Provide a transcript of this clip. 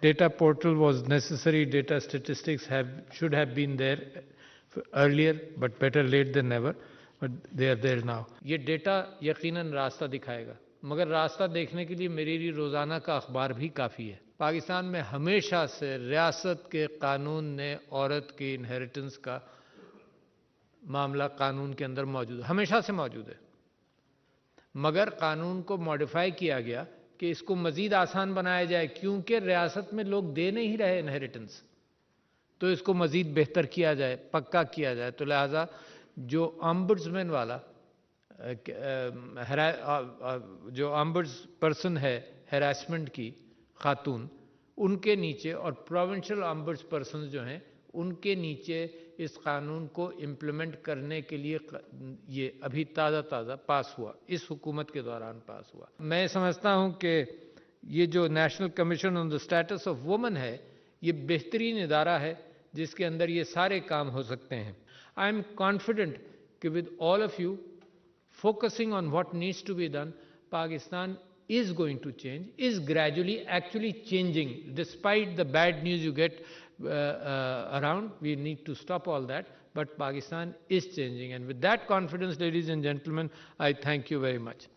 data portal was necessary. Data statistics should have been there earlier, but better late than never. But they are there now. یہ data یقیناً راستہ دکھائے گا، مگر راستہ دیکھنے کے لیے میرے لیے روزانہ کا اخبار بھی کافی ہے۔ پاکستان میں ہمیشہ سے ریاست کے قانون نے عورت کی انہیریٹنس کا معاملہ قانون کے اندر موجود ہے، ہمیشہ سے موجود ہے، مگر قانون کو ماڈیفائی کیا گیا کہ اس کو مزید آسان بنایا جائے، کیونکہ ریاست میں لوگ دے نہیں رہے انہیریٹنس، تو اس کو مزید بہتر کیا جائے، پکا کیا جائے۔ تو لہٰذا جو آمبڈسمین والا جو آمبڈس پرسن ہے ہیراسمنٹ کی خاتون، ان کے نیچے، اور پروونشل آمبڈس پرسن جو ہیں ان کے نیچے اس قانون کو امپلیمنٹ کرنے کے لیے یہ ابھی تازہ پاس ہوا، اس حکومت کے دوران پاس ہوا۔ میں سمجھتا ہوں کہ یہ جو national commission on the status of women ہے، یہ بہترین ادارہ ہے جس کے اندر یہ سارے کام ہو سکتے ہیں۔ I am confident کہ with all of you focusing on what needs to be done, Pakistan is going to change, is gradually actually changing. Despite the bad news you get around, we need to stop all that, but Pakistan is changing. And with that confidence, ladies and gentlemen, I thank you very much.